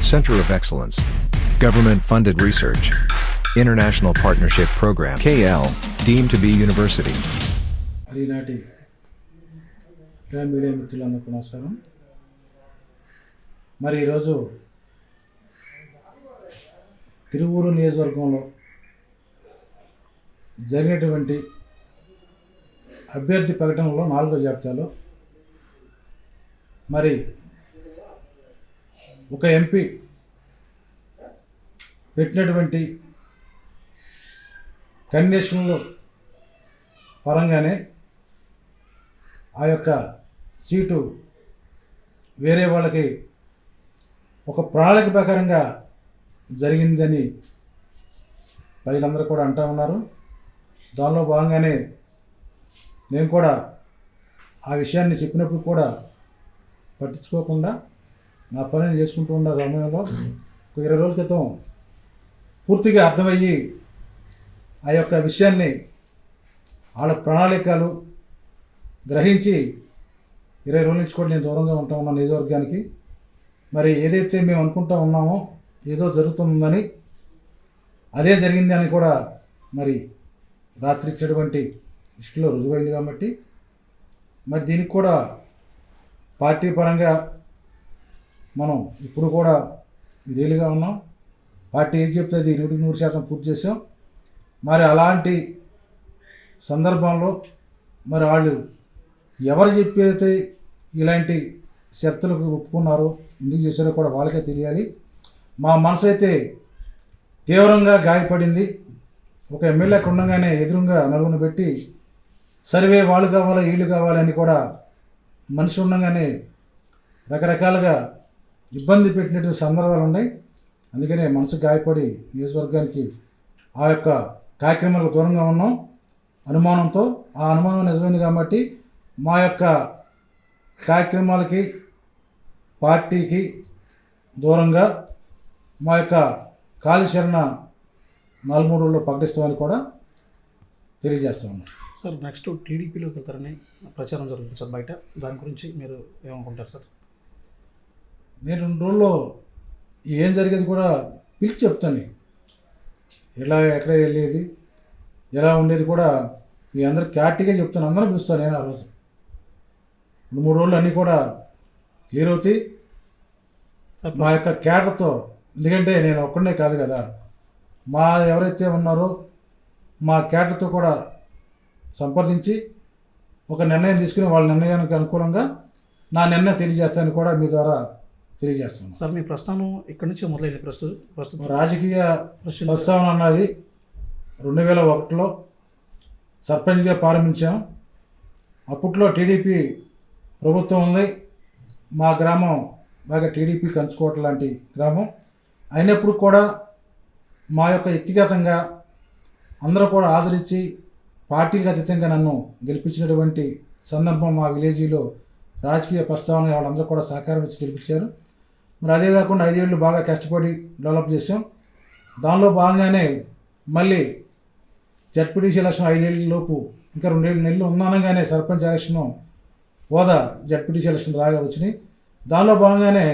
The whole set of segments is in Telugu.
Center of Excellence. Government funded research. International Partnership Program KL, deemed to be university. ఈనాటి మీడియా మిత్రులందరికీ నమస్కారం. మరి ఈరోజు తిరువూరు నియోజకవర్గంలో జరిగినటువంటి అభ్యర్థి ప్రకటనలో 4వ జాబితాలో మరి ఒక ఎంపీ పెట్టినటువంటి కండిషన్లు పరంగానే ఆ యొక్క సీటు వేరే వాళ్ళకి ఒక ప్రణాళిక ప్రకారంగా జరిగిందని ప్రజలందరూ కూడా అంటూ ఉన్నారు. దానిలో భాగంగానే నేను కూడా ఆ విషయాన్ని చెప్పినప్పుడు కూడా పట్టించుకోకుండా నా పనిని చేసుకుంటూ ఉన్న సమయంలో ఒక 20 రోజుల క్రితం పూర్తిగా అర్థమయ్యి ఆ యొక్క విషయాన్ని వాళ్ళ ప్రణాళికలు గ్రహించి 20 రోజుల నుంచి కూడా నేను దూరంగా ఉంటా ఉన్న నియోజకవర్గానికి. మరి ఏదైతే మేము అనుకుంటా ఉన్నామో ఏదో జరుగుతుందని అదే జరిగింది అని కూడా మరి రాత్రి ఇచ్చేటువంటి లిస్టులో రుజువైంది కాబట్టి మరి దీనికి కూడా పార్టీ పరంగా మనం ఇప్పుడు కూడా ఇదేలుగా ఉన్నాం. పార్టీ ఏం చెప్తుంది 100% పూర్తి చేసాం. మరి అలాంటి సందర్భంలో మరి వాళ్ళు ఎవరు చెప్పైతే ఇలాంటి షరతులకు ఒప్పుకున్నారో ఎందుకు చేశారో కూడా వాళ్ళకే తెలియాలి. మా మనసు అయితే తీవ్రంగా గాయపడింది. ఒక ఎమ్మెల్యేకి ఉండగానే ఎదురుగా నలుగురిని పెట్టి సర్వే వాళ్ళు కావాలా వీళ్ళు కావాలని కూడా మనిషి ఉండగానే రకరకాలుగా ఇబ్బంది పెట్టినటువంటి సందర్భాలు ఉన్నాయి. అందుకనే మనసు గాయపడి నియోజకవర్గానికి ఆ యొక్క కార్యక్రమాలకు దూరంగా ఉన్నాం అనుమానంతో. ఆ అనుమానం నిజమైంది కాబట్టి మా యొక్క కార్యక్రమాలకి పార్టీకి దూరంగా మా యొక్క కార్యాచరణ 4-3 రోజుల్లో ప్రకటిస్తామని కూడా తెలియజేస్తా ఉన్నాం. సార్ నెక్స్ట్ టీడీపీలోకి వెళ్తారని ప్రచారం జరుగుతుంది సార్ బయట. దాని గురించి మీరు ఏమనుకుంటారు సార్? నేను 2 రోజుల్లో ఏం జరిగేది కూడా పిలిచి చెప్తాను. ఎలా ఎక్కడ వెళ్ళేది ఎలా ఉండేది కూడా మీ అందరికి క్లారిటీగా చెప్తాను. అందరూ పిలుస్తాను నేను ఆ రోజు. 2-3 రోజులు అన్నీ కూడా క్లియర్ అవుతాయి మా యొక్క క్యాడర్తో. ఎందుకంటే నేను ఒక్కడే కాదు కదా, మా ఎవరైతే ఉన్నారో మా క్యాడర్తో కూడా సంప్రదించి ఒక నిర్ణయం తీసుకుని వాళ్ళ నిర్ణయానికి అనుకూలంగా నా నిర్ణయం తెలియజేస్తానని కూడా మీ ద్వారా తెలియజేస్తాను. సార్ మీ ప్రస్థానం ఇక్కడి నుంచి మొదలైంది. ప్రస్తుతం రాజకీయ ప్రస్తావన అన్నది 2001లో సర్పంచ్గా ప్రారంభించాం. అప్పట్లో టీడీపీ ప్రభుత్వం ఉంది. మా గ్రామం బాగా టీడీపీ కంచుకోవటం లాంటి గ్రామం అయినప్పుడు కూడా మా యొక్క వ్యక్తిగతంగా అందరూ కూడా ఆదరించి పార్టీలకు అతీతంగా నన్ను గెలిపించినటువంటి సందర్భం మా విలేజీలో రాజకీయ ప్రస్తావన వాళ్ళందరూ కూడా సహకారం ఇచ్చి గెలిపించారు. మరి అదే కాకుండా 5 ఏళ్ళు బాగా కష్టపడి డెవలప్ చేసాం. దానిలో భాగంగానే మళ్ళీ జడ్పీటీసీ ఎలక్షన్ 5 ఏళ్ళ లోపు ఇంకా 2 నెలలు ఉన్నానగానే సర్పంచ్ ఎలక్షన్ హోదా జడ్పీటీసీ ఎలక్షన్ రాగా వచ్చినాయి. దానిలో భాగంగానే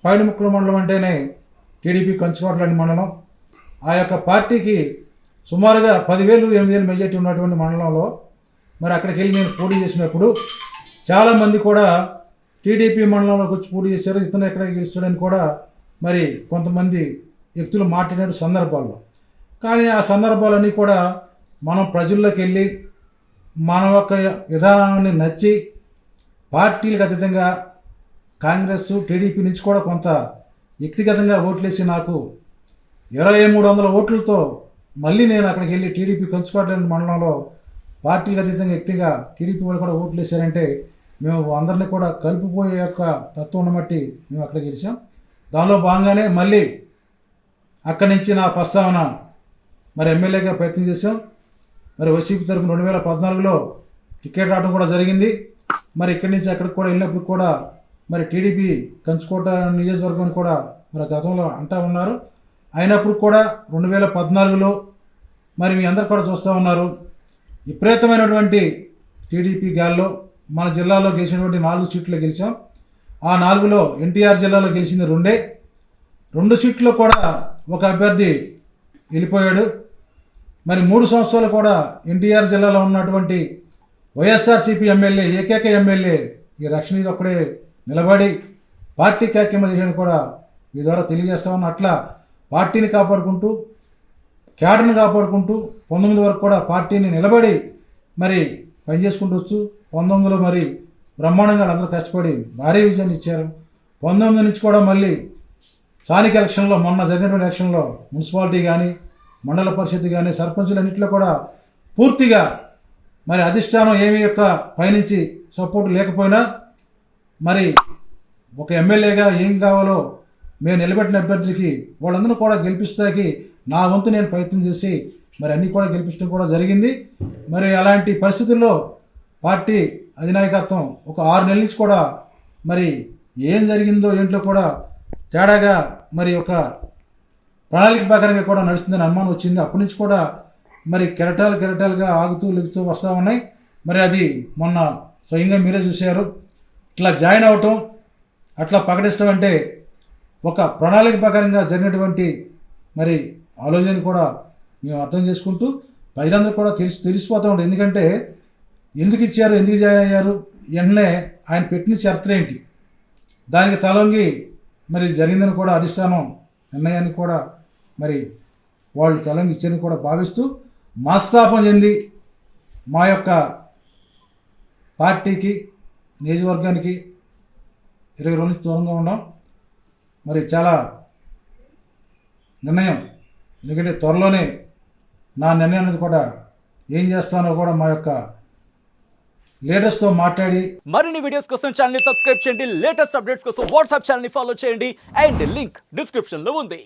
పైడిముక్కల మండలం అంటేనే టీడీపీ కంచుకోవట్లేని మండలం. ఆ యొక్క పార్టీకి సుమారుగా 10,000-8,000 మెజార్టీ ఉన్నటువంటి మండలంలో మరి అక్కడికి వెళ్ళి నేను పోటీ చేసినప్పుడు చాలామంది కూడా టీడీపీ మండలంలోకి వచ్చి పోటీ చేశారు. ఇతను ఎక్కడ గెలుస్తాడని కూడా మరి కొంతమంది వ్యక్తులు మాట్లాడిన సందర్భాల్లో. కానీ ఆ సందర్భాలన్నీ కూడా మనం ప్రజల్లోకి వెళ్ళి మన యొక్క విధానాన్ని నచ్చి పార్టీలకు అతీతంగా కాంగ్రెస్ టీడీపీ నుంచి కూడా కొంత వ్యక్తిగతంగా ఓట్లేసి నాకు 2,300 ఓట్లతో మళ్ళీ నేను అక్కడికి వెళ్ళి టీడీపీ కంచుకోవడానికి మండలంలో పార్టీలకు అతీతంగా వ్యక్తిగా టీడీపీ వాళ్ళు కూడా ఓట్లు వేసారంటే మేము అందరినీ కూడా కలుపుపోయే యొక్క తత్వం బట్టి మేము అక్కడికి గెలిచాం. దానిలో భాగంగానే మళ్ళీ అక్కడి నుంచి నా ప్రస్తావన మరి ఎమ్మెల్యేగా ప్రయత్నం చేశాం. మరి వైసీపీ తరఫున 2014లో టికెట్ రావడం కూడా జరిగింది. మరి ఇక్కడి నుంచి అక్కడికి కూడా వెళ్ళినప్పుడు కూడా మరి టీడీపీ కంచుకోట నియోజకవర్గం కూడా మరి గతంలో అంటూ ఉన్నారు. అయినప్పుడు కూడా 2014లో మరి మీ అందరు కూడా చూస్తూ ఉన్నారు విపరీతమైనటువంటి టీడీపీ గాల్లో మన జిల్లాలో గెలిచినటువంటి 4 సీట్లు గెలిచాం. ఆ 4లో ఎన్టీఆర్ జిల్లాలో గెలిచింది 2. 2 సీట్లో కూడా ఒక అభ్యర్థి వెళ్ళిపోయాడు. మరి 3 సంవత్సరాలు కూడా ఎన్టీఆర్ జిల్లాలో ఉన్నటువంటి వైఎస్ఆర్సీపీ ఎమ్మెల్యే, ఏకైక ఎమ్మెల్యే ఈ రక్షణ ఒక్కడే నిలబడి పార్టీ కార్యక్రమం చేసేది కూడా మీ ద్వారా తెలియజేస్తామని, అట్లా పార్టీని కాపాడుకుంటూ క్యాడర్ని కాపాడుకుంటూ 19 వరకు కూడా పార్టీని నిలబడి మరి పనిచేసుకుంటూ వచ్చు. 19లో మరి బ్రహ్మాండంగా అందరూ కష్టపడి భారీ విజయాన్ని ఇచ్చారు. 19 నుంచి కూడా మళ్ళీ స్థానిక ఎలక్షన్లో, మొన్న జరిగినటువంటి ఎలక్షన్లో మున్సిపాలిటీ కానీ, మండల పరిషత్ కానీ, సర్పంచులన్నింటిలో కూడా పూర్తిగా మరి అధిష్టానం ఏమి యొక్క పైనుంచి సపోర్ట్ లేకపోయినా మరి ఒక ఎమ్మెల్యేగా ఏం కావాలో మేము నిలబెట్టిన అభ్యర్థులకి వాళ్ళందరూ కూడా గెలిపిస్తాకి నా వంతు నేను ప్రయత్నం చేసి మరి అన్నీ కూడా గెలిపించడం కూడా జరిగింది. మరి అలాంటి పరిస్థితుల్లో పార్టీ అధినాయకత్వం ఒక 6 నెలల నుంచి కూడా మరి ఏం జరిగిందో ఏంటో కూడా తేడాగా మరి ఒక ప్రణాళిక ప్రకారంగా కూడా నడుస్తుందని అనుమానం వచ్చింది. అప్పటి నుంచి కూడా మరి కెరటాలుగా ఆగుతూ లెగుతూ వస్తూ ఉన్నాయి. మరి అది మొన్న స్వయంగా మీరే చూశారు. ఇట్లా జాయిన్ అవ్వటం, అట్లా ప్రకటించడం అంటే ఒక ప్రణాళిక ప్రకారంగా జరిగినటువంటి మరి ఆలోచన కూడా మేము అర్థం చేసుకుంటూ ప్రజలందరూ కూడా తెలిసిపోతూ ఉంటుంది. ఎందుకంటే ఎందుకు ఇచ్చారు, ఎందుకు జాయిన్ అయ్యారు, వెంటనే ఆయన పెట్టిన చరిత్ర ఏంటి, దానికి తలొంగి మరి జరిగిందని కూడా అధిష్టానం నిర్ణయాన్ని కూడా మరి వాళ్ళు తలొంగి ఇచ్చారని కూడా భావిస్తూ మనస్తాపం చెంది మా యొక్క పార్టీకి, నియోజకవర్గానికి 20 రోజుల నుంచి దూరంగా ఉన్నాం. మరి చాలా నిర్ణయం, ఎందుకంటే త్వరలోనే నా నిర్ణయం అనేది కూడా ఏం చేస్తానో కూడా మా యొక్క లీడర్స్తో మాట్లాడి. మరిన్ని వీడియోస్ కోసం ఛానల్ ని సబ్స్క్రైబ్ చేయండి. లేటెస్ట్ అప్డేట్స్ కోసం వాట్సాప్ ఛానల్ ని ఫాలో చేయండి. అండ్ లింక్ డిస్క్రిప్షన్ లో ఉంది.